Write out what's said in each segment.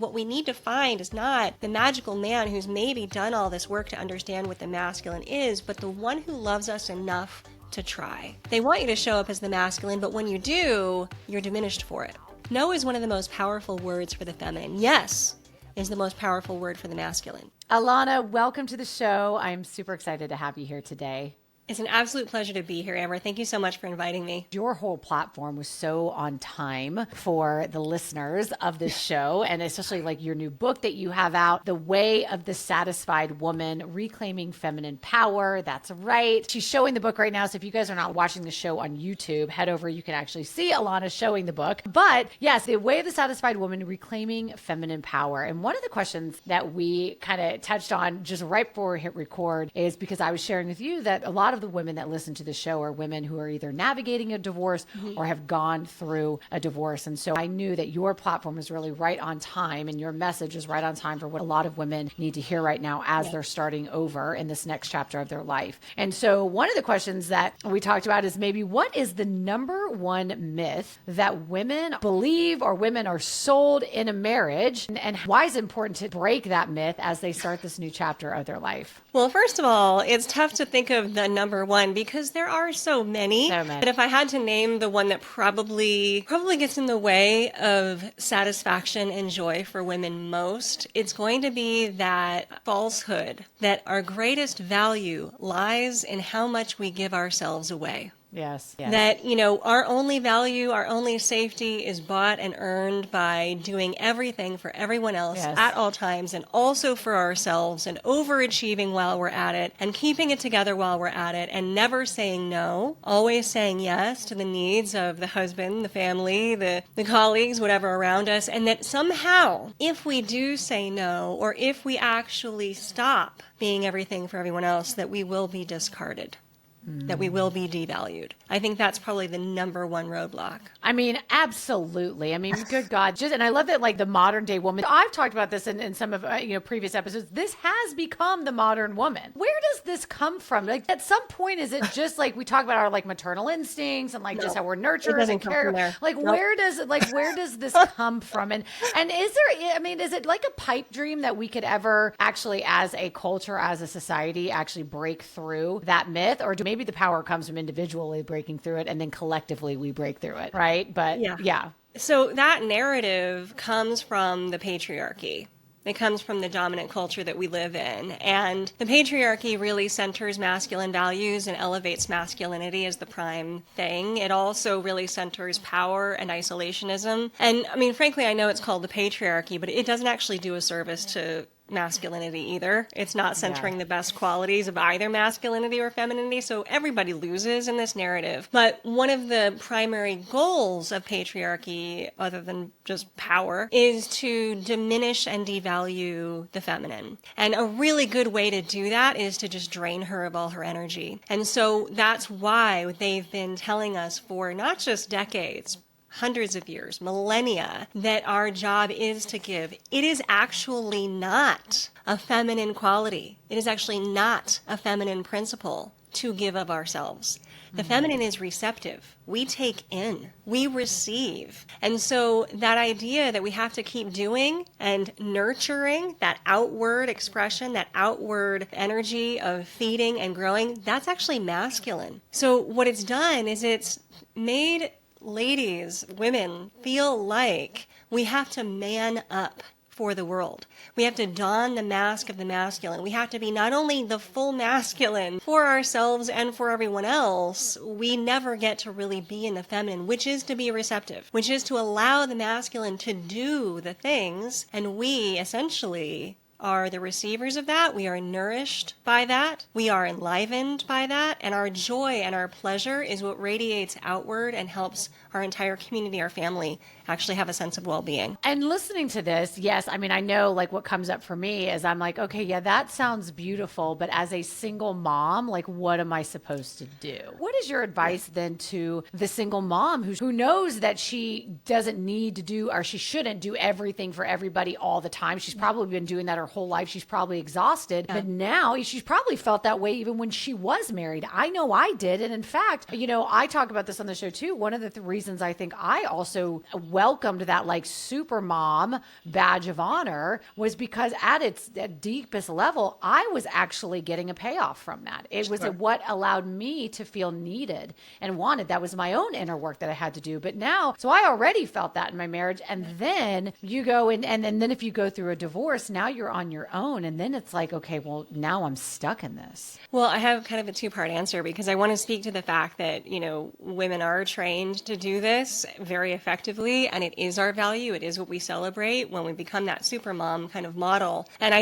What we need to find is not the magical man who's maybe done all this work to understand what the masculine is, but the one who loves us enough to try. They want you to show up as the masculine, but when you do, you're diminished for it. No is one of the most powerful words for the feminine. Yes is the most powerful word for the masculine. Alanna, welcome to the show. I'm super excited to have you here today. It's an absolute pleasure to be here, Amber. Thank you so much for inviting me. Your whole platform was so on time for the listeners of this show, and especially like your new book that you have out, The Way of the Satisfied Woman, Reclaiming Feminine Power. That's right. She's showing the book right now. So if you guys are not watching the show on YouTube, head over. You can actually see Alanna showing the book. But yes, The Way of the Satisfied Woman, Reclaiming Feminine Power. And one of the questions that we kind of touched on just right before we hit record is because I was sharing with you that a lot of the women that listen to the show are women who are either navigating a divorce or have gone through a divorce. And so I knew that your platform is really right on time and your message is right on time for what a lot of women need to hear right now as they're starting over in this next chapter of their life. And so one of the questions that we talked about is maybe what is the number one myth that women believe or women are sold in a marriage, and why is it important to break that myth as they start this new chapter of their life? Well, first of all, it's tough to think of the number one because there are so many. But if I had to name the one that probably gets in the way of satisfaction and joy for women most, it's going to be that falsehood that our greatest value lies in how much we give ourselves away. Yes. That, our only value, our only safety is bought and earned by doing everything for everyone else at all times and also for ourselves and overachieving while we're at it and keeping it together while we're at it and never saying no, always saying yes to the needs of the husband, the family, the colleagues, whatever around us. And that somehow, if we do say no or if we actually stop being everything for everyone else, that we will be discarded. That we will be devalued. I think that's probably the number one roadblock. I mean, absolutely. I mean, good God. And I love that, like, the modern day woman, I've talked about this in some of, previous episodes. This has become the modern woman. Where does this come from? Like, at some point, is it just like we talk about our like maternal instincts and like just how we're nurtured and cared? Like, where does this come from? And is it like a pipe dream that we could ever actually, as a culture, as a society, actually break through that myth? Or do maybe the power comes from individually breaking through it and then collectively we break through it, right? But yeah. So that narrative comes from the patriarchy. It comes from the dominant culture that we live in. And the patriarchy really centers masculine values and elevates masculinity as the prime thing. It also really centers power and isolationism. And I mean, frankly, I know it's called the patriarchy, but it doesn't actually do a service to masculinity either. It's not centering the best qualities of either masculinity or femininity, so everybody loses in this narrative. But one of the primary goals of patriarchy, other than just power, is to diminish and devalue the feminine. And a really good way to do that is to just drain her of all her energy. And so that's why they've been telling us for not just decades, hundreds of years, millennia, that our job is to give. It is actually not a feminine quality. It is actually not a feminine principle to give of ourselves. The feminine is receptive. We take in, we receive. And so that idea that we have to keep doing and nurturing that outward expression, that outward energy of feeding and growing, that's actually masculine. So what it's done is it's made ladies, women, feel like we have to man up for the world. We have to don the mask of the masculine. We have to be not only the full masculine for ourselves and for everyone else, we never get to really be in the feminine, which is to be receptive, which is to allow the masculine to do the things, and we essentially are the receivers of that. We are nourished by that. We are enlivened by that. And our joy and our pleasure is what radiates outward and helps our entire community, our family, actually have a sense of well-being. And listening to this, yes, I mean, I know like what comes up for me is I'm like, okay, yeah, that sounds beautiful. But as a single mom, like, what am I supposed to do? What is your advice then to the single mom who knows that she doesn't need to do, or she shouldn't do everything for everybody all the time? She's probably been doing that her whole life. She's probably exhausted, but now she's probably felt that way even when she was married. I know I did. And in fact, I talk about this on the show too. One of the reasons I think I also welcomed that like super mom badge of honor was because at its deepest level, I was actually getting a payoff from that. It was what allowed me to feel needed and wanted. That was my own inner work that I had to do. But now, so I already felt that in my marriage. And then you go and then if you go through a divorce, now you're on your own. And then it's like, okay, well, now I'm stuck in this. Well, I have kind of a two-part answer because I want to speak to the fact that, women are trained to do this very effectively, and it is our value. It is what we celebrate when we become that super mom kind of model. And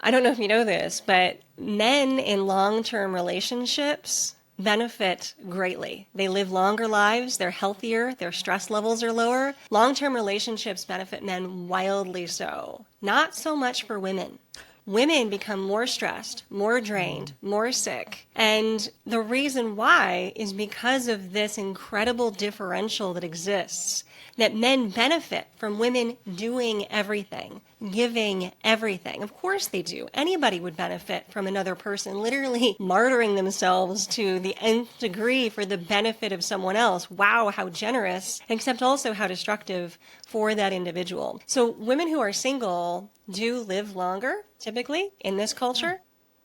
I don't know if you know this, but men in long-term relationships benefit greatly. They live longer lives, they're healthier, their stress levels are lower. Long-term relationships benefit men wildly so. Not so much for women. Women become more stressed, more drained, more sick. And the reason why is because of this incredible differential that exists, that men benefit from women doing everything, giving everything. Of course they do. Anybody would benefit from another person literally martyring themselves to the nth degree for the benefit of someone else. Wow, how generous, except also how destructive for that individual. So women who are single do live longer, typically, in this culture.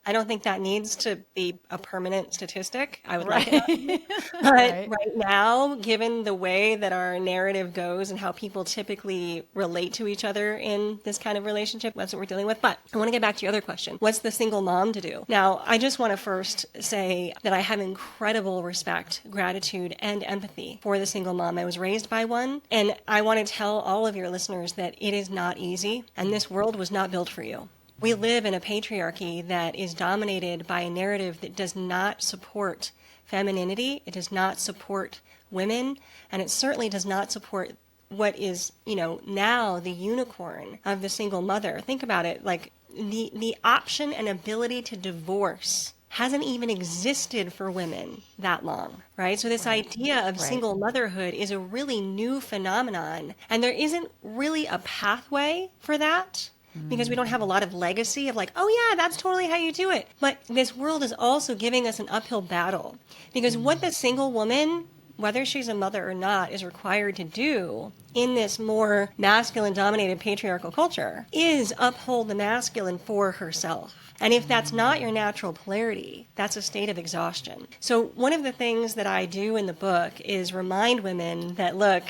I don't think that needs to be a permanent statistic. I would like it. But right now, given the way that our narrative goes and how people typically relate to each other in this kind of relationship, that's what we're dealing with. But I want to get back to your other question. What's the single mom to do? Now, I just want to first say that I have incredible respect, gratitude, and empathy for the single mom. I was raised by one. And I want to tell all of your listeners that it is not easy. And this world was not built for you. We live in a patriarchy that is dominated by a narrative that does not support femininity. It does not support women, and it certainly does not support what is, now the unicorn of the single mother. Think about it, like the option and ability to divorce hasn't even existed for women that long, right? So this idea of single motherhood is a really new phenomenon, and there isn't really a pathway for that. Because we don't have a lot of legacy of like, oh yeah, that's totally how you do it. But this world is also giving us an uphill battle. Because what the single woman, whether she's a mother or not, is required to do in this more masculine-dominated patriarchal culture is uphold the masculine for herself. And if that's not your natural polarity, that's a state of exhaustion. So one of the things that I do in the book is remind women that, look,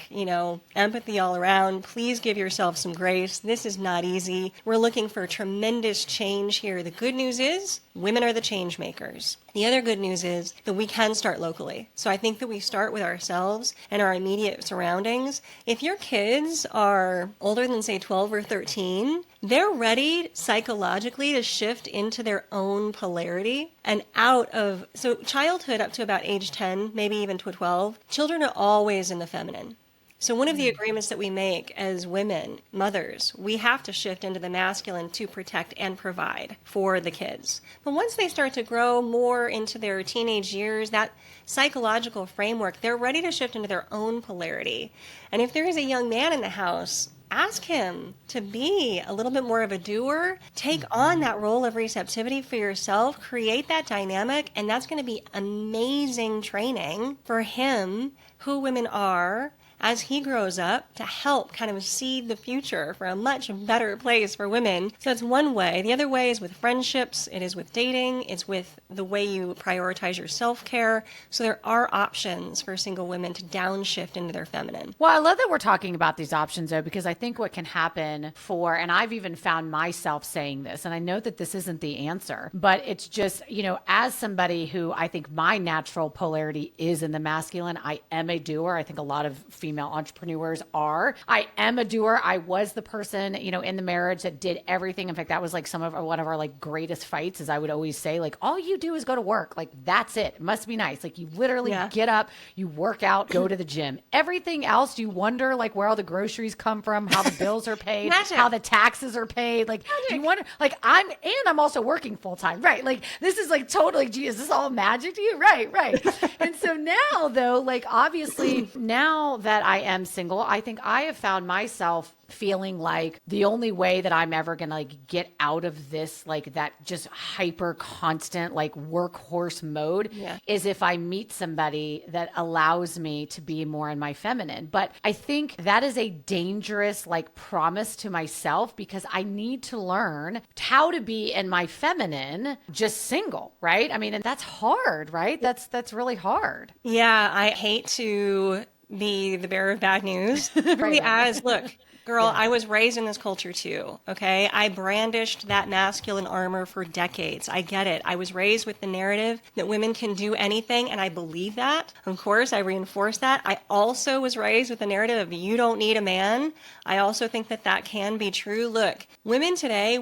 empathy all around. Please give yourself some grace. This is not easy. We're looking for tremendous change here. The good news is women are the change makers. The other good news is that we can start locally. So I think that we start with ourselves and our immediate surroundings. If your kids are older than, say, 12 or 13, they're ready psychologically to shift into their own polarity and out of, so childhood up to about age 10, maybe even to 12, children are always in the feminine. So one of the agreements that we make as women, mothers, we have to shift into the masculine to protect and provide for the kids. But once they start to grow more into their teenage years, that psychological framework, they're ready to shift into their own polarity. And if there is a young man in the house, ask him to be a little bit more of a doer, take on that role of receptivity for yourself, create that dynamic, and that's going to be amazing training for him, who women are, as he grows up, to help kind of seed the future for a much better place for women. So that's one way. The other way is with friendships. It is with dating. It's with the way you prioritize your self-care. So there are options for single women to downshift into their feminine. Well, I love that we're talking about these options, though, because I think what can happen and I've even found myself saying this, and I know that this isn't the answer, but it's just, as somebody who I think my natural polarity is in the masculine, I am a doer. I think a lot of female entrepreneurs are. I am a doer. I was the person, in the marriage that did everything. In fact, that was like one of our like greatest fights, is I would always say, like, all you do is go to work. Like, that's it. It must be nice. Like, you literally get up, you work out, go to the gym. Everything else, you wonder like where all the groceries come from, how the bills are paid, how the taxes are paid. Like, do you wonder, like, I'm also working full time, right? Like, this is like totally, gee, is this all magic to you? Right. And so now though, like, obviously now that that I am single, I think I have found myself feeling like the only way that I'm ever going to like get out of this, like that just hyper constant, like workhorse mode is if I meet somebody that allows me to be more in my feminine. But I think that is a dangerous like promise to myself because I need to learn how to be in my feminine, just single, right? I mean, and that's hard, right? That's really hard. Yeah, I hate to be the bearer of bad news. Really, look, girl, I was raised in this culture too, okay? I brandished that masculine armor for decades. I get it. I was raised with the narrative that women can do anything, and I believe that. Of course, I reinforce that. I also was raised with the narrative of you don't need a man. I also think that that can be true. Look, women today,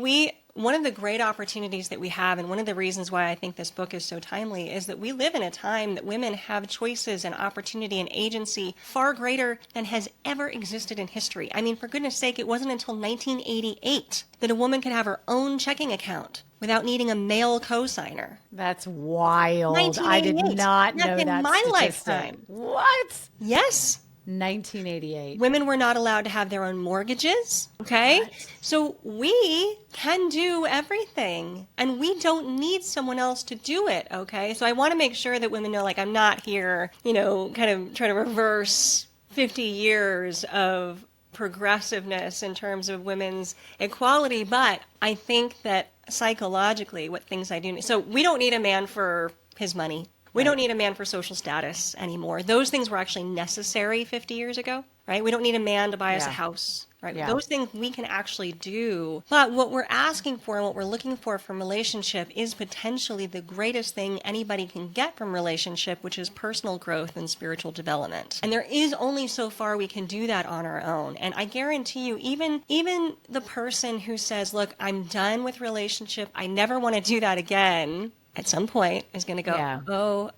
one of the great opportunities that we have, and one of the reasons why I think this book is so timely, is that we live in a time that women have choices and opportunity and agency far greater than has ever existed in history. I mean, for goodness sake, it wasn't until 1988 that a woman could have her own checking account without needing a male co-signer. That's wild. I did not know that in my statistic. lifetime. What? Yes. 1988. Women were not allowed to have their own mortgages, okay? What? So we can do everything, and we don't need someone else to do it, okay? So I want to make sure that women know, like, I'm not here, kind of trying to reverse 50 years of progressiveness in terms of women's equality, but I think that psychologically what things I do need. So we don't need a man for his money. We don't need a man for social status anymore. Those things were actually necessary 50 years ago, right? We don't need a man to buy us a house, right? Yeah. Those things we can actually do. But what we're asking for and what we're looking for from relationship is potentially the greatest thing anybody can get from relationship, which is personal growth and spiritual development. And there is only so far we can do that on our own. And I guarantee you, even the person who says, look, I'm done with relationship, I never want to do that again, at some point is going to go,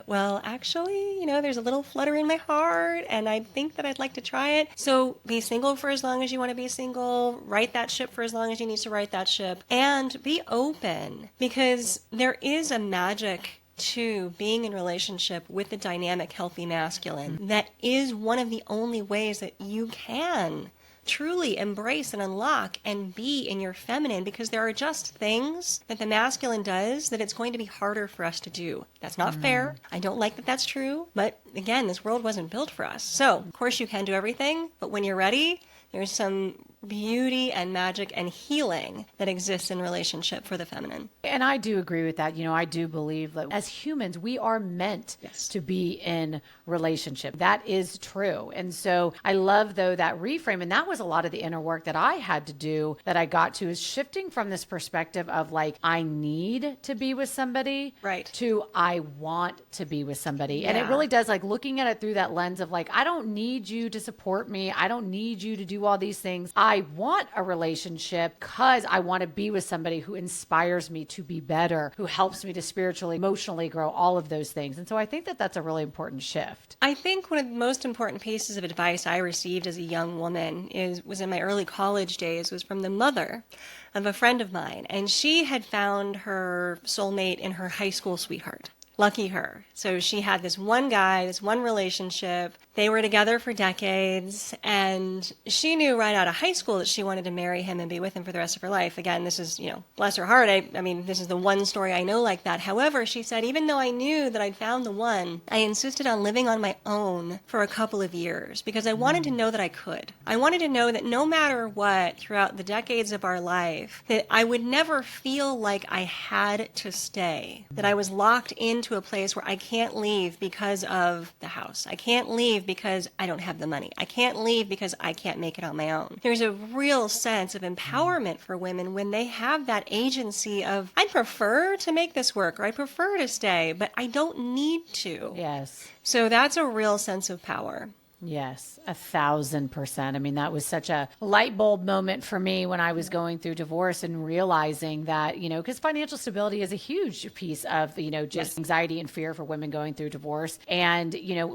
well, actually, there's a little flutter in my heart and I think that I'd like to try it. So be single for as long as you want to be single, right that ship for as long as you need to right that ship, and be open, because there is a magic to being in relationship with the dynamic, healthy masculine that is one of the only ways that you can truly embrace and unlock and be in your feminine, because there are just things that the masculine does that it's going to be harder for us to do. That's not fair. I don't like that that's true. But again, this world wasn't built for us. So, of course, you can do everything. But when you're ready, there's some beauty and magic and healing that exists in relationship for the feminine. And I do agree with that. I do believe that as humans, we are meant to be in relationship. That is true. And so I love, though, that reframe. And that was a lot of the inner work that I had to do, that I got to, is shifting from this perspective of like, I need to be with somebody, right, to I want to be with somebody. Yeah. And it really does, like, looking at it through that lens of like, I don't need you to support me. I don't need you to do all these things. I want a relationship because I want to be with somebody who inspires me to be better, who helps me to spiritually, emotionally grow, all of those things. And so I think that that's a really important shift. I think one of the most important pieces of advice I received as a young woman was in my early college days, was from the mother of a friend of mine. And she had found her soulmate in her high school sweetheart. Lucky her. So she had this one guy, this one relationship. They were together for decades, and she knew right out of high school that she wanted to marry him and be with him for the rest of her life. Again, this is, bless her heart. I mean, this is the one story I know like that. However, she said, even though I knew that I'd found the one, I insisted on living on my own for a couple of years because I wanted to know that I could. I wanted to know that no matter what, throughout the decades of our life, that I would never feel like I had to stay, that I was locked into a place where I can't leave because of the house. I can't leave because I don't have the money. I can't leave because I can't make it on my own. There's a real sense of empowerment for women when they have that agency of, I prefer to make this work, or I prefer to stay, but I don't need to. Yes. So that's a real sense of power. Yes, 1,000%. I mean, that was such a light bulb moment for me when I was going through divorce and realizing that, because financial stability is a huge piece of, just anxiety and fear for women going through divorce. And,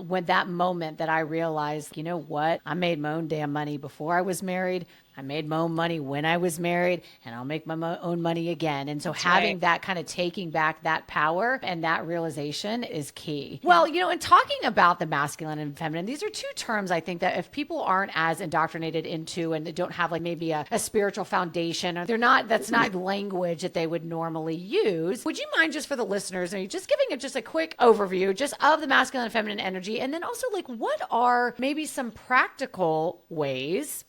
when that moment that I realized, what, I made my own damn money before I was married. I made my own money when I was married, and I'll make my own money again. And so having that kind of taking back that power and that realization is key. Well, and talking about the masculine and feminine, these are two terms I think that if people aren't as indoctrinated into and they don't have like maybe a spiritual foundation, or that's not language that they would normally use. Would you mind, just for the listeners, are you just giving just a quick overview just of the masculine and feminine energy? And then also, like, what are maybe some practical ways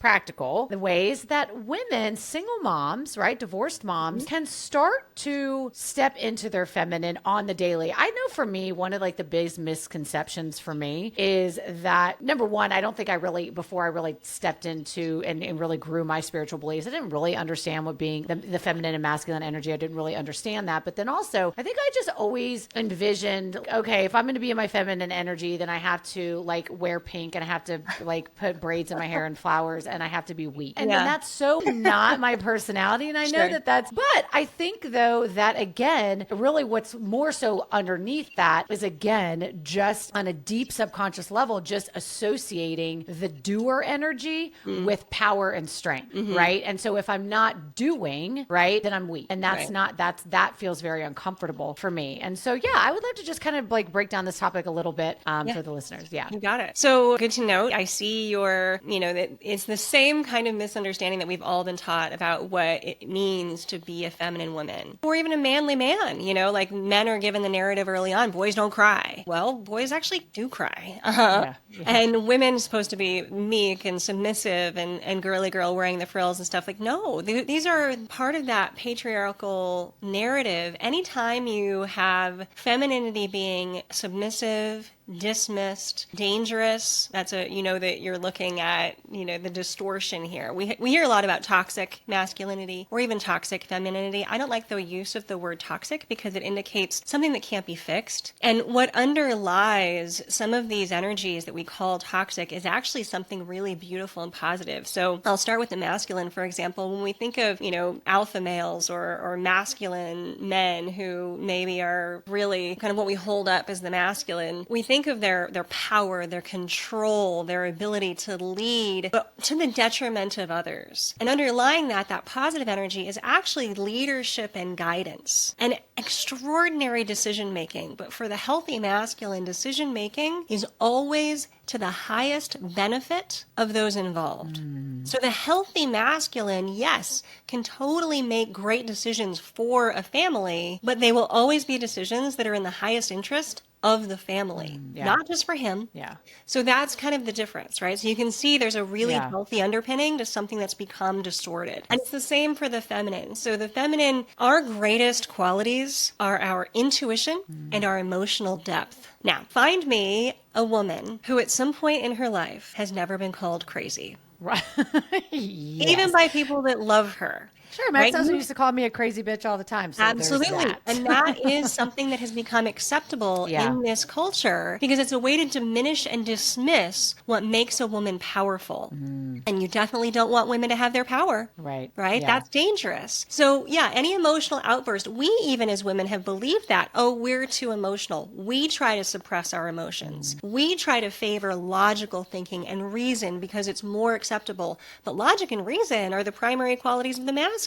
that women, single moms, right, divorced moms, can start to step into their feminine on the daily? I know for me, one of like the biggest misconceptions for me is that, number one, I don't think before I really stepped into and really grew my spiritual beliefs, I didn't really understand what being the feminine and masculine energy. I didn't really understand that. But then also, I think I just always envisioned, okay, if I'm going to be in my feminine energy, then I have to like wear pink, and I have to like put braids in my hair and flowers, and I have to be weak. And that's so not my personality. And I know but I think though that again, really what's more so underneath that is again, just on a deep subconscious level, just associating the doer energy with power and strength, right? And so if I'm not doing, right, then I'm weak. And that feels very uncomfortable for me. And so, I would love to just kind of like break down this topic a little bit for the listeners. Yeah. You got it. So good to know. I see that it's the same kind of misunderstanding that we've all been taught about what it means to be a feminine woman, or even a manly man. Like men are given the narrative early on, boys don't cry. Well, boys actually do cry. And women are supposed to be meek and submissive and girly girl wearing the frills and stuff. Like, no, these are part of that patriarchal narrative. Anytime you have femininity being submissive, dismissed, dangerous, that's that you're looking at, the distortion here. We hear a lot about toxic masculinity or even toxic femininity. I don't like the use of the word toxic because it indicates something that can't be fixed. And what underlies some of these energies that we call toxic is actually something really beautiful and positive. So I'll start with the masculine, for example. When we think of, alpha males or masculine men who maybe are really kind of what we hold up as the masculine, we think of their power, their control, their ability to lead, but to the detriment of others. And underlying that positive energy is actually leadership and guidance and extraordinary decision making. But for the healthy masculine, decision making is always to the highest benefit of those involved. So the healthy masculine, yes, can totally make great decisions for a family, but they will always be decisions that are in the highest interest of the family, not just for him. So that's kind of the difference, right? So you can see there's a really healthy underpinning to something that's become distorted. And it's the same for the feminine. So the feminine, our greatest qualities are our intuition and our emotional depth. Now, find me a woman who at some point in her life has never been called crazy. Right. Even by people that love her. Sure, my ex-husband used to call me a crazy bitch all the time. So absolutely. That. And that is something that has become acceptable in this culture because it's a way to diminish and dismiss what makes a woman powerful. And you definitely don't want women to have their power. Right? Yeah. That's dangerous. So any emotional outburst, we even as women have believed that, we're too emotional. We try to suppress our emotions. We try to favor logical thinking and reason because it's more acceptable. But logic and reason are the primary qualities of the masculine.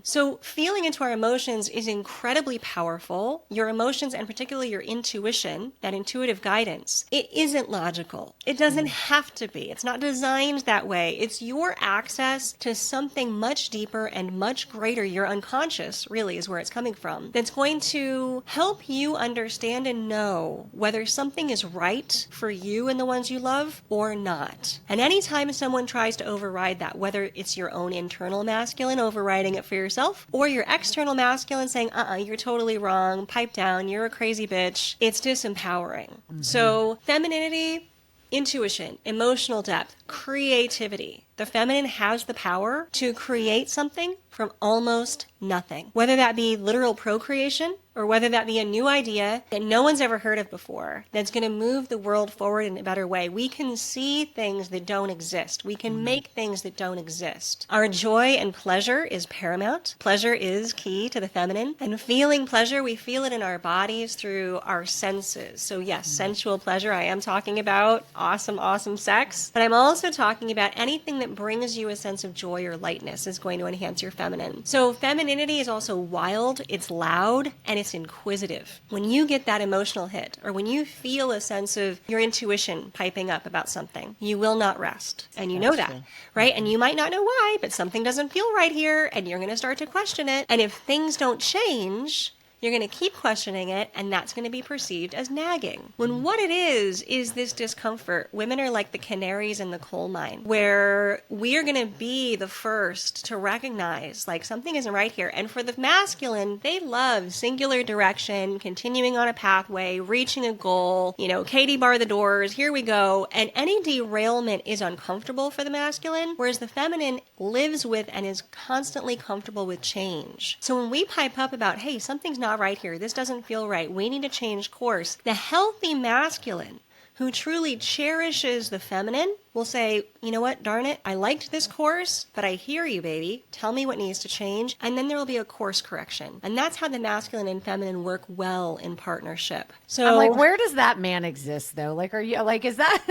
So feeling into our emotions is incredibly powerful. Your emotions, and particularly your intuition, that intuitive guidance, it isn't logical. It doesn't have to be. It's not designed that way. It's your access to something much deeper and much greater. Your unconscious really is where it's coming from. That's going to help you understand and know whether something is right for you and the ones you love or not. And anytime someone tries to override that, whether it's your own internal masculine overriding it for yourself, or your external masculine saying, you're totally wrong, pipe down, you're a crazy bitch, it's disempowering. So femininity, intuition, emotional depth, creativity. The feminine has the power to create something from almost nothing, whether that be literal procreation or whether that be a new idea that no one's ever heard of before that's going to move the world forward in a better way. We can see things that don't exist. We can make things that don't exist. Our joy and pleasure is paramount. Pleasure is key to the feminine. And feeling pleasure, we feel it in our bodies through our senses. So yes, sensual pleasure, I am talking about awesome, awesome sex, but I'm also talking about anything that that brings you a sense of joy or lightness is going to enhance your feminine. So femininity is also wild, it's loud, and it's inquisitive. When you get that emotional hit, or when you feel a sense of your intuition piping up about something, you will not rest. And you know that, right? And you might not know why, but something doesn't feel right here, and you're going to start to question it. And if things don't change, you're going to keep questioning it, and that's going to be perceived as nagging. When what it is this discomfort. Women are like the canaries in the coal mine, where we are going to be the first to recognize, like, something isn't right here. And for the masculine, they love singular direction, continuing on a pathway, reaching a goal, Katie bar the doors, here we go. And any derailment is uncomfortable for the masculine, whereas the feminine lives with and is constantly comfortable with change. So when we pipe up about, hey, something's not right here, this doesn't feel right, we need to change course, the healthy masculine who truly cherishes the feminine will say, you know what, darn it, I liked this course, but I hear you, baby. Tell me what needs to change. And then there will be a course correction. And that's how the masculine and feminine work well in partnership. So I'm like, where does that man exist though? Like, are you like, is that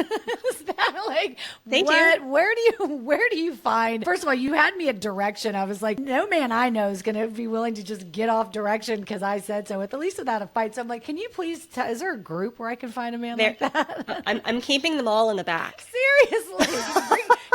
like, they what, do. where do you find, first of all, you had me at direction. I was like, no man I know is going to be willing to just get off direction because I said so, at least without a fight. So I'm like, can you please, is there a group where I can find a man like that? I'm keeping them all in the back. Seriously.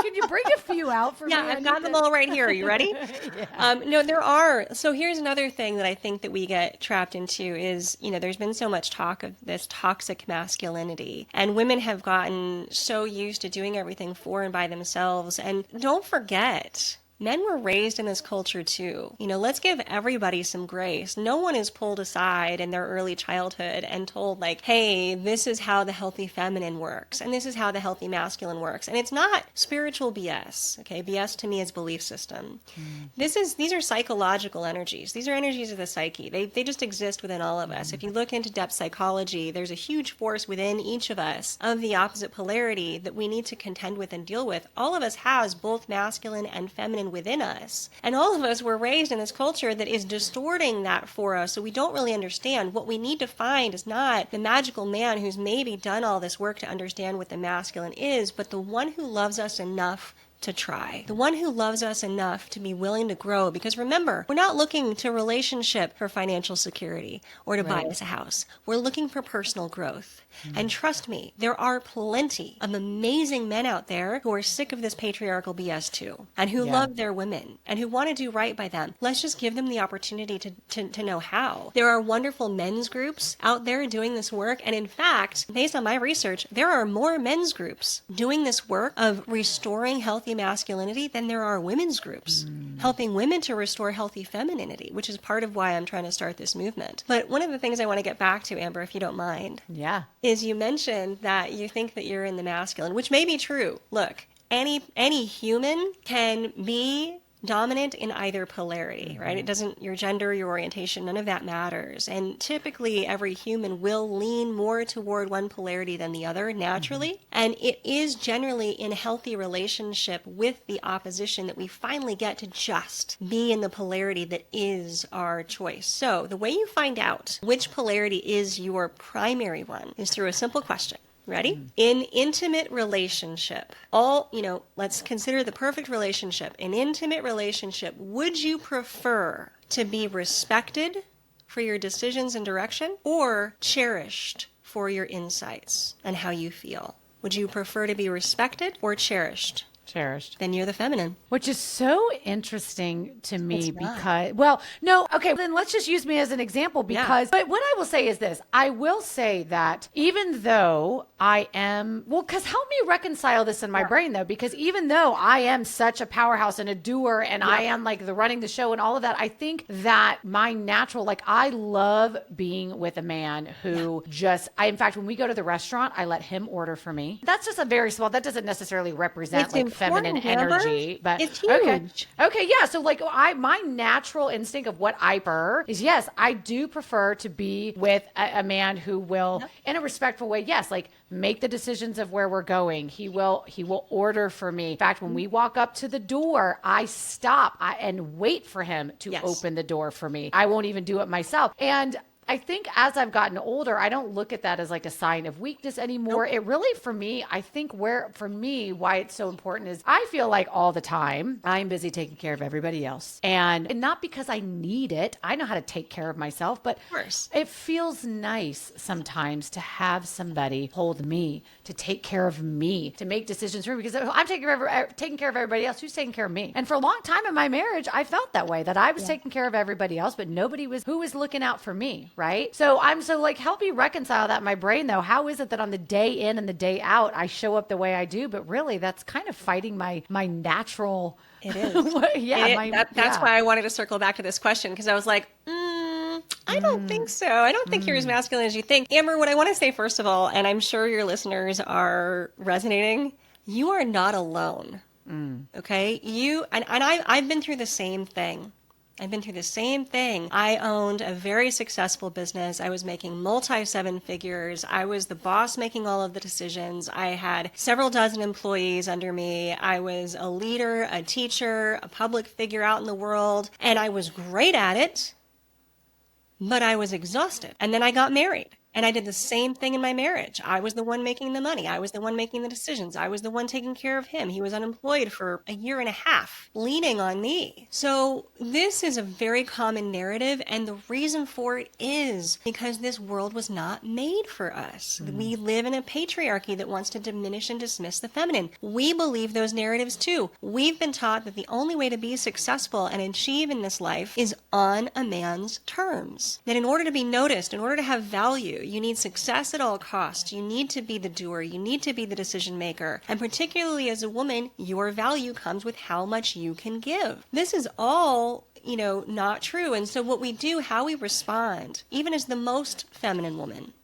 Can you bring a few out for me? Yeah, I've got them all right here. Are you ready? Yeah. No, there are. So here's another thing that I think that we get trapped into is, there's been so much talk of this toxic masculinity, and women have gotten so used to doing everything for and by themselves. And don't forget, men were raised in this culture too. Let's give everybody some grace. No one is pulled aside in their early childhood and told, like, hey, this is how the healthy feminine works, and this is how the healthy masculine works. And it's not spiritual BS. Okay, BS to me is belief system. These are psychological energies. These are energies of the psyche. They just exist within all of us. If you look into depth psychology, there's a huge force within each of us of the opposite polarity that we need to contend with and deal with. All of us has both masculine and feminine within us. And all of us were raised in this culture that is distorting that for us, so we don't really understand. What we need to find is not the magical man who's maybe done all this work to understand what the masculine is, but the one who loves us enough to try. The one who loves us enough to be willing to grow. Because remember, we're not looking to relationship for financial security or to buy us a house. We're looking for personal growth. And trust me, there are plenty of amazing men out there who are sick of this patriarchal BS too, and who love their women and who want to do right by them. Let's just give them the opportunity to know how. There are wonderful men's groups out there doing this work. And in fact, based on my research, there are more men's groups doing this work of restoring healthy masculinity than there are women's groups, helping women to restore healthy femininity, which is part of why I'm trying to start this movement. But one of the things I want to get back to, Amber, if you don't mind, is you mentioned that you think that you're in the masculine, which may be true. Look, any human can be dominant in either polarity, right? It doesn't, your gender, your orientation, none of that matters. And typically every human will lean more toward one polarity than the other naturally. And it is generally in healthy relationship with the opposition that we finally get to just be in the polarity that is our choice. So the way you find out which polarity is your primary one is through a simple question. Ready? In intimate relationship, let's consider the perfect relationship. In intimate relationship, would you prefer to be respected for your decisions and direction or cherished for your insights and how you feel? Would you prefer to be respected or cherished? Cherished. Then you're the feminine. Which is so interesting to me then let's just use me as an example but what I will say is this. I will say that even though I am, because help me reconcile this in my brain though, because even though I am such a powerhouse and a doer and I am like the running the show and all of that, I think that my natural, I love being with a man who in fact, when we go to the restaurant, I let him order for me. That's just that doesn't necessarily represent feminine energy, but it's huge. Okay, yeah. So my natural instinct of what I prefer is, yes, I do prefer to be with a man who will, in a respectful way, make the decisions of where we're going. He will order for me. In fact, when we walk up to the door, I stop and wait for him to open the door for me. I won't even do it myself. And I think as I've gotten older, I don't look at that as like a sign of weakness anymore. It really, for me, I think why it's so important is I feel like all the time I'm busy taking care of everybody else. And not because I need it. I know how to take care of myself, but Of course. it feels nice sometimes to have somebody hold me, to take care of me, to make decisions for me, because I'm taking care of everybody else. Who's taking care of me? And for a long time in my marriage, I felt that way, that I was taking care of everybody else, but nobody was who was looking out for me, right? So help me reconcile that in my brain though. How is it that on the day in and the day out, I show up the way I do, but really that's kind of fighting my natural. It is. That's why I wanted to circle back to this question, because I was like, I don't think so. I don't think you're as masculine as you think. Amber, what I want to say first of all, and I'm sure your listeners are resonating, you are not alone. Okay? I've been through the same thing. I owned a very successful business. I was making multi-seven figures. I was the boss making all of the decisions. I had several dozen employees under me. I was a leader, a teacher, a public figure out in the world, and I was great at it, but I was exhausted. And then I got married. And I did the same thing in my marriage. I was the one making the money. I was the one making the decisions. I was the one taking care of him. He was unemployed for a year and a half, leaning on me. So this is a very common narrative. And the reason for it is because this world was not made for us. We live in a patriarchy that wants to diminish and dismiss the feminine. We believe those narratives too. We've been taught that the only way to be successful and achieve in this life is on a man's terms. That in order to be noticed, in order to have value, you need success at all costs. You need to be the doer. You need to be the decision maker. And particularly as a woman, your value comes with how much you can give. This is all, not true. And so what we do, how we respond, even as the most feminine woman,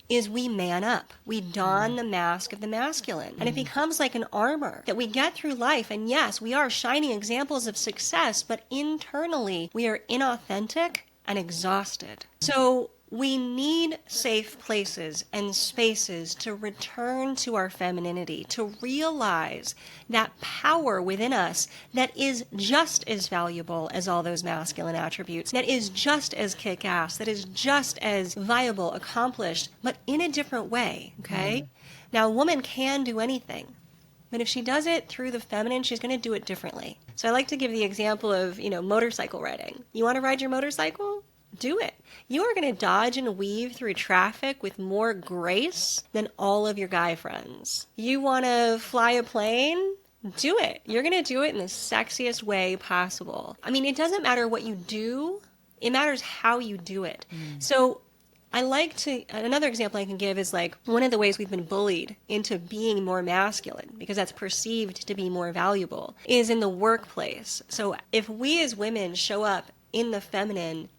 is we man up. We don the mask of the masculine. And it becomes like an armor that we get through life. And yes, we are shining examples of success, but internally we are inauthentic and exhausted. So we need safe places and spaces to return to our femininity, to realize that power within us that is just as valuable as all those masculine attributes, that is just as kick-ass, that is just as viable, accomplished, but in a different way, okay? Now, a woman can do anything, but if she does it through the feminine, she's going to do it differently. So I like to give the example of, motorcycle riding. You want to ride your motorcycle? Do it. You are going to dodge and weave through traffic with more grace than all of your guy friends. You want to fly a plane? Do it. You're going to do it in the sexiest way possible. I mean, it doesn't matter what you do. It matters how you do it. So another example I can give is like one of the ways we've been bullied into being more masculine, because that's perceived to be more valuable, is in the workplace. So if we as women show up in the feminine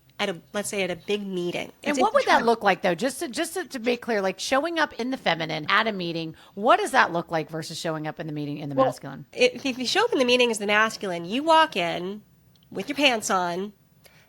let's say at a big meeting. And what would that look like though? Just to be clear, like showing up in the feminine at a meeting, what does that look like versus showing up in the meeting in the masculine? If you show up in the meeting as the masculine, you walk in with your pants on,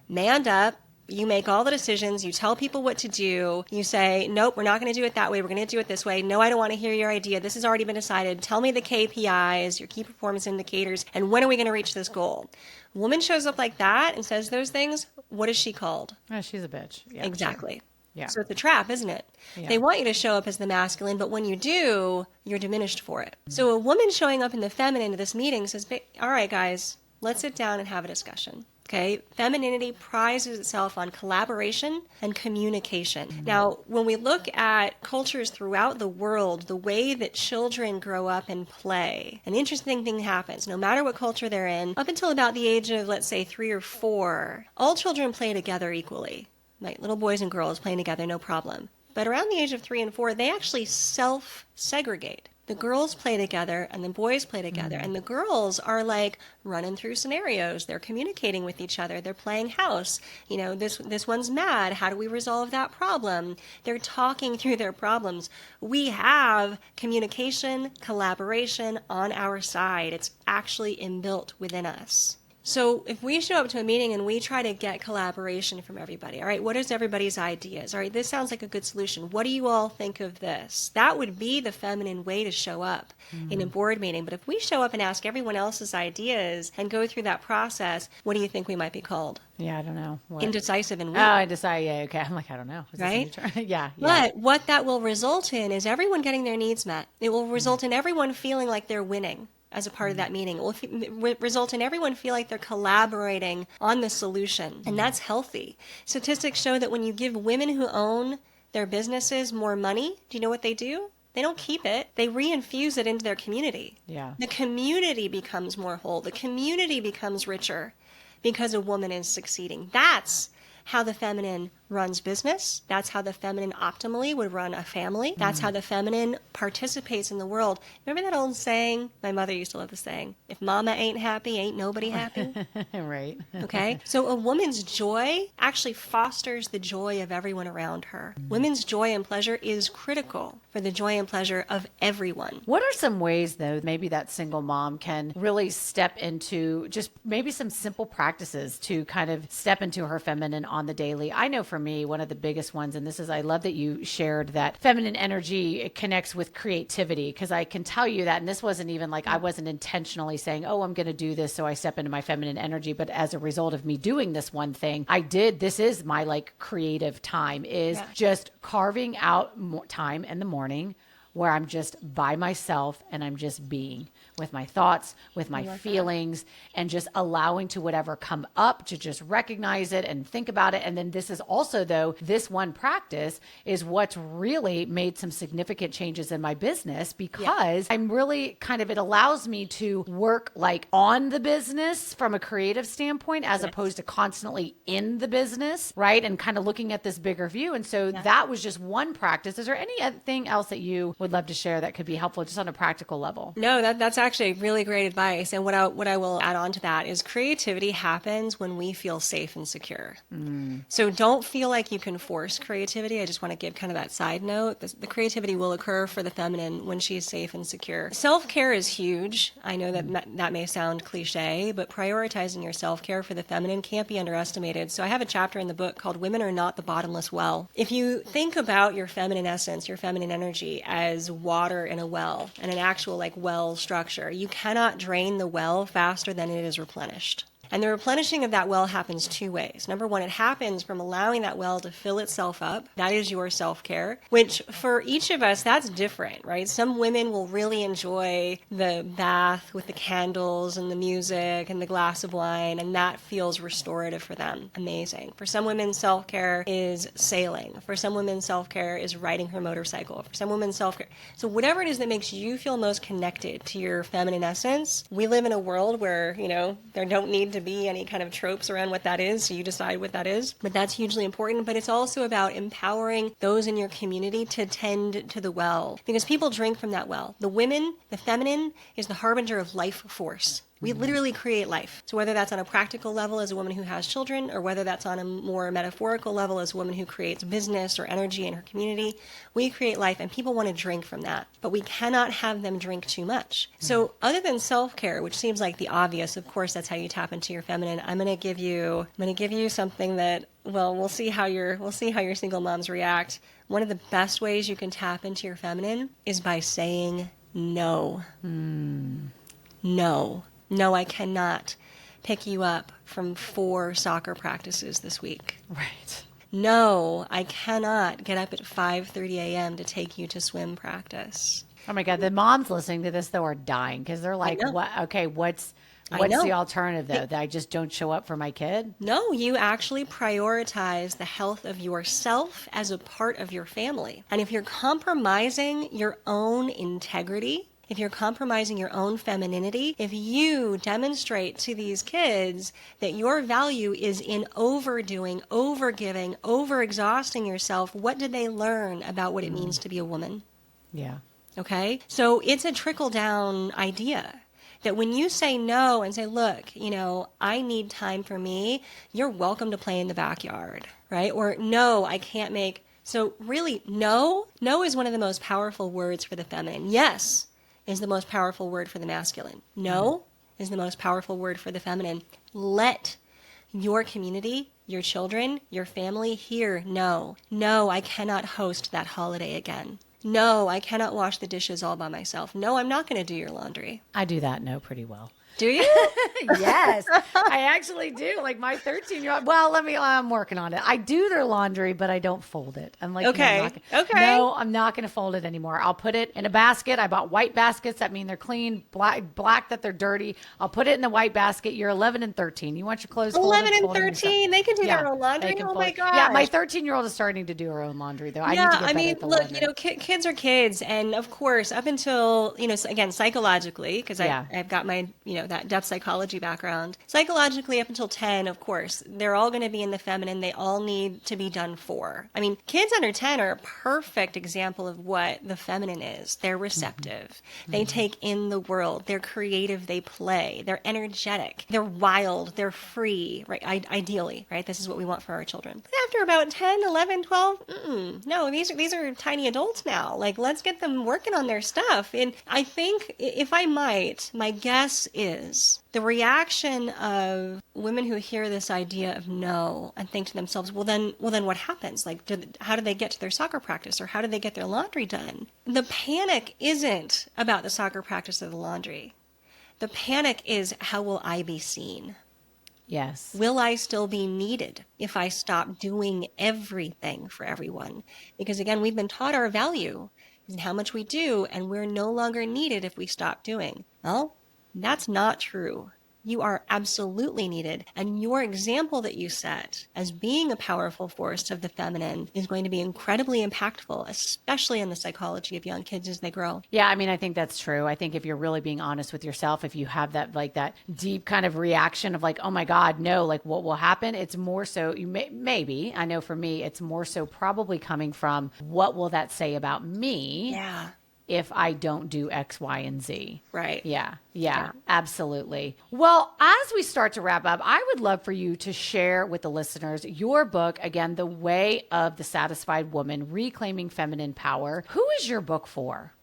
manned up, you make all the decisions, you tell people what to do, you say, nope, we're not going to do it that way, we're going to do it this way, no, I don't want to hear your idea, this has already been decided, tell me the KPIs, your key performance indicators, and when are we going to reach this goal? A woman shows up like that and says those things, what is she called? Oh, she's a bitch. Yeah, exactly. Sure. Yeah. So it's a trap, isn't it? Yeah. They want you to show up as the masculine, but when you do, you're diminished for it. So a woman showing up in the feminine to this meeting says, all right, guys, let's sit down and have a discussion. Okay, femininity prizes itself on collaboration and communication. Now, when we look at cultures throughout the world, the way that children grow up and play, an interesting thing happens. No matter what culture they're in, up until about the age of, let's say, 3 or 4, all children play together equally. Like little boys and girls playing together, no problem. But around the age of 3 and 4, they actually self-segregate. The girls play together and the boys play together. And the girls are like running through scenarios. They're communicating with each other. They're playing house. This one's mad. How do we resolve that problem? They're talking through their problems. We have communication, collaboration on our side. It's actually inbuilt within us. So if we show up to a meeting and we try to get collaboration from everybody, all right, what is everybody's ideas? All right, this sounds like a good solution. What do you all think of this? That would be the feminine way to show up in a board meeting. But if we show up and ask everyone else's ideas and go through that process, what do you think we might be called? Yeah, I don't know. What? Indecisive and weak. Oh, I decide. Yeah, okay. I'm like, I don't know. Is this a new Right? term? Yeah. But what that will result in is everyone getting their needs met. It will result in everyone feeling like they're winning as a part of that meeting. It will result in everyone feel like they're collaborating on the solution, and that's healthy. Statistics show that when you give women who own their businesses more money, do you know what they do? They don't keep it. They reinfuse it into their community. Yeah. The community becomes more whole. The community becomes richer because a woman is succeeding. That's how the feminine runs business. That's how the feminine optimally would run a family. That's how the feminine participates in the world. Remember that old saying? My mother used to love the saying, if mama ain't happy, ain't nobody happy. Right. Okay? So a woman's joy actually fosters the joy of everyone around her. Women's joy and pleasure is critical for the joy and pleasure of everyone. What are some ways, though, maybe that single mom can really step into just maybe some simple practices to kind of step into her feminine on the daily? I know for me, one of the biggest ones, and this is, I love that you shared that feminine energy, it connects with creativity, because I can tell you that, and this wasn't even like, I wasn't intentionally saying, oh, I'm going to do this, so I step into my feminine energy. But as a result of me doing this one thing, this is my like creative time, is just carving out more time in the morning where I'm just by myself and I'm just being with my thoughts, with my feelings, and just allowing to whatever come up to just recognize it and think about it. And then this is also, though, this one practice is what's really made some significant changes in my business, because I'm really kind of, it allows me to work like on the business from a creative standpoint, as opposed to constantly in the business, right? And kind of looking at this bigger view. And so that was just one practice. Is there anything else that you would love to share that could be helpful just on a practical level? No, that's actually really great advice. And what I will add on to that is creativity happens when we feel safe and secure. So don't feel like you can force creativity. I just want to give kind of that side note. The creativity will occur for the feminine when she's safe and secure. Self-care is huge. I know that may sound cliche, but prioritizing your self-care for the feminine can't be underestimated. So I have a chapter in the book called Women Are Not the Bottomless Well. If you think about your feminine essence, your feminine energy as water in a well, and an actual like well structure, you cannot drain the well faster than it is replenished. And the replenishing of that well happens two ways. Number one, it happens from allowing that well to fill itself up. That is your self-care, which for each of us, that's different, right? Some women will really enjoy the bath with the candles and the music and the glass of wine, and that feels restorative for them. Amazing. For some women, self-care is sailing. For some women, self-care is riding her motorcycle. For some women, self-care. So whatever it is that makes you feel most connected to your feminine essence, we live in a world where, there don't need to be any kind of tropes around what that is, so you decide what that is. But that's hugely important. But it's also about empowering those in your community to tend to the well, because people drink from that well. The feminine is the harbinger of life force. We literally create life. So whether that's on a practical level as a woman who has children, or whether that's on a more metaphorical level as a woman who creates business or energy in her community, we create life, and people want to drink from that. But we cannot have them drink too much. So other than self-care, which seems like the obvious, of course, that's how you tap into your feminine, I'm going to give you something that, well, we'll see how your single moms react. One of the best ways you can tap into your feminine is by saying no. No. No, I cannot pick you up from 4 soccer practices this week. Right. No, I cannot get up at 5:30 a.m. to take you to swim practice. Oh my God. The moms listening to this, though, are dying, because they're like, what? Okay, what's the alternative, though? That I just don't show up for my kid? No, you actually prioritize the health of yourself as a part of your family. And if you're compromising your own integrity, if you're compromising your own femininity, if you demonstrate to these kids that your value is in overdoing, overgiving, overexhausting yourself, what do they learn about what it means to be a woman? Yeah. Okay? So it's a trickle-down idea that when you say no and say, look, I need time for me, you're welcome to play in the backyard, right? Or no, I can't make... So really, no is one of the most powerful words for the feminine. Yes is the most powerful word for the masculine. No is the most powerful word for the feminine. Let your community, your children, your family hear, no, I cannot host that holiday again. No, I cannot wash the dishes all by myself. No, I'm not going to do your laundry. I do that no pretty well. Do you? Yes, I actually do. Like my 13-year-old. Well, I'm working on it. I do their laundry, but I don't fold it. I'm like, okay. No, I'm not going to fold it anymore. I'll put it in a basket. I bought white baskets. That mean they're clean, black that they're dirty. I'll put it in the white basket. You're 11 and 13. You want your clothes folded? 11 and 13. They can do their own laundry. Oh my gosh. Yeah, my 13-year-old is starting to do her own laundry though. I need to get better at the look, laundry. Kids are kids, and of course, up until again, psychologically, because I've got my that depth psychology background. Psychologically, up until 10, of course, they're all going to be in the feminine. They all need to be done for. I mean, kids under 10 are a perfect example of what the feminine is. They're receptive. Mm-hmm. They take in the world. They're creative. They play. They're energetic. They're wild. They're free, right? Ideally, right? This is what we want for our children. But after about 10, 11, 12, no, these are tiny adults now. Like, let's get them working on their stuff. And I think, if I might, my guess is the reaction of women who hear this idea of no and think to themselves, well then what happens? Like, how do they get to their soccer practice, or how do they get their laundry done? The panic isn't about the soccer practice or the laundry. The panic is, how will I be seen? Yes. Will I still be needed if I stop doing everything for everyone? Because again, we've been taught our value in how much we do, and we're no longer needed if we stop doing. Well, that's not true. You are absolutely needed. And your example that you set as being a powerful force of the feminine is going to be incredibly impactful, especially in the psychology of young kids as they grow. Yeah, I mean, I think that's true. I think if you're really being honest with yourself, if you have that deep kind of reaction of like, oh my God, no, like what will happen? It's more so, maybe, I know for me, it's more so probably coming from, what will that say about me? Yeah. If I don't do X, Y, and Z. Right. Yeah, absolutely. Well, as we start to wrap up, I would love for you to share with the listeners your book, again, The Way of the Satisfied Woman, Reclaiming Feminine Power. Who is your book for?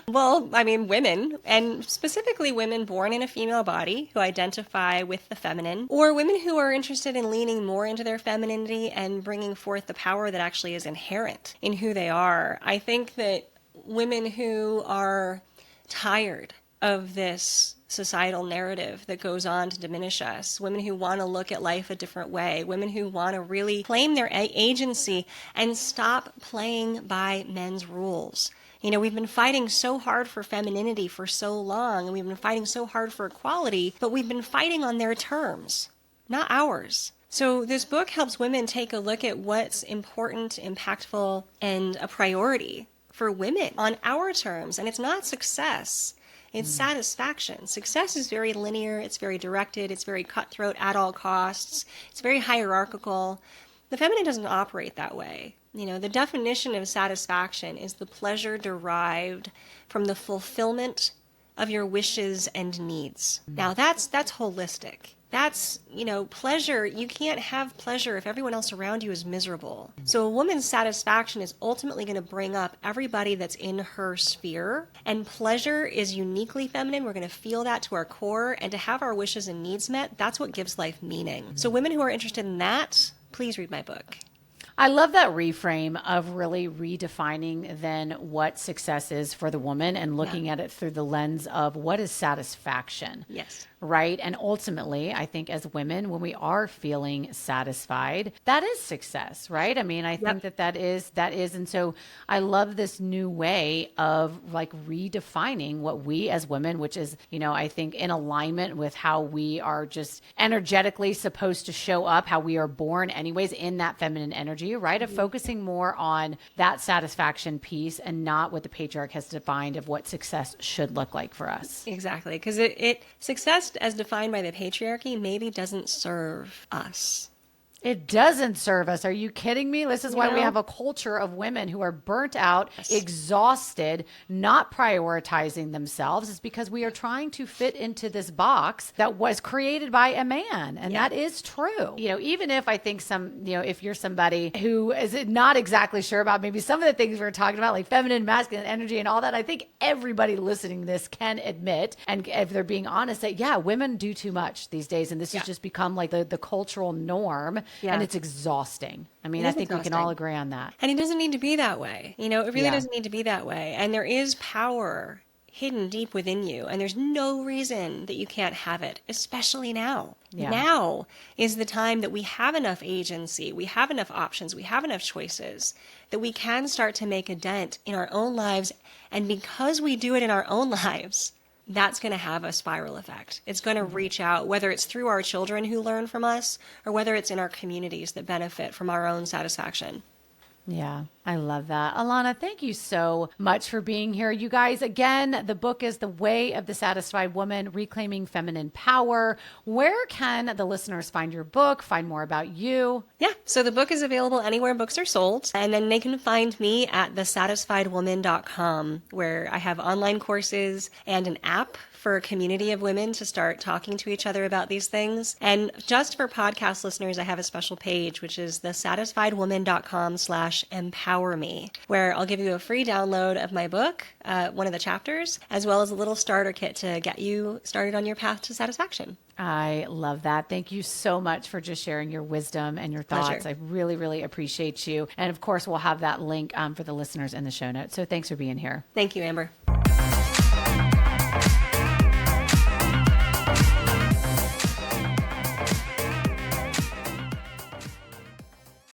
Well, I mean, women, and specifically women born in a female body who identify with the feminine, or women who are interested in leaning more into their femininity and bringing forth the power that actually is inherent in who they are. I think that women who are tired of this societal narrative that goes on to diminish us, women who want to look at life a different way, women who want to really claim their agency and stop playing by men's rules. We've been fighting so hard for femininity for so long, and we've been fighting so hard for equality, but we've been fighting on their terms, not ours. So this book helps women take a look at what's important, impactful, and a priority for women on our terms. And it's not success. It's satisfaction. Success is very linear. It's very directed. It's very cutthroat at all costs. It's very hierarchical. The feminine doesn't operate that way. The definition of satisfaction is the pleasure derived from the fulfillment of your wishes and needs. Now, that's holistic. That's, pleasure. You can't have pleasure if everyone else around you is miserable. So a woman's satisfaction is ultimately going to bring up everybody that's in her sphere. And pleasure is uniquely feminine. We're going to feel that to our core. And to have our wishes and needs met, that's what gives life meaning. So women who are interested in that, please read my book. I love that reframe of really redefining then what success is for the woman and looking at it through the lens of what is satisfaction. Yes. Right. And ultimately, I think as women, when we are feeling satisfied, that is success, right? I mean, I think that is. And so I love this new way of like redefining what we as women, which is, I think in alignment with how we are just energetically supposed to show up, how we are born anyways in that feminine energy, right? Of focusing more on that satisfaction piece and not what the patriarch has defined of what success should look like for us. Exactly. Because success as defined by the patriarchy maybe doesn't serve us. It doesn't serve us. Are you kidding me? This is why we have a culture of women who are burnt out, exhausted, not prioritizing themselves. It's because we are trying to fit into this box that was created by a man. And that is true. You know, even if I think if you're somebody who is not exactly sure about maybe some of the things we're talking about, like feminine, masculine energy and all that, I think everybody listening to this can admit, and if they're being honest, that women do too much these days. And this has just become like the cultural norm. And it's exhausting. I mean, I think we can all agree on that. And it doesn't need to be that way. You know, it really doesn't need to be that way. And there is power hidden deep within you. And there's no reason that you can't have it, especially now. Yeah. Now is the time that we have enough agency, we have enough options, we have enough choices that we can start to make a dent in our own lives. And because we do it in our own lives, that's going to have a spiral effect. It's going to reach out, whether it's through our children who learn from us or whether it's in our communities that benefit from our own satisfaction. Yeah, I love that. Alanna, thank you so much for being here. You guys, again, the book is The Way of the Satisfied Woman, Reclaiming Feminine Power. Where can the listeners find your book, find more about you? Yeah, so the book is available anywhere books are sold. And then they can find me at thesatisfiedwoman.com, where I have online courses and an app for a community of women to start talking to each other about these things. And just for podcast listeners, I have a special page, which is thesatisfiedwoman.com/empowerme, where I'll give you a free download of my book, one of the chapters, as well as a little starter kit to get you started on your path to satisfaction. I love that. Thank you so much for just sharing your wisdom and your thoughts. Pleasure. I really, really appreciate you. And of course, we'll have that link for the listeners in the show notes. So thanks for being here. Thank you, Amber.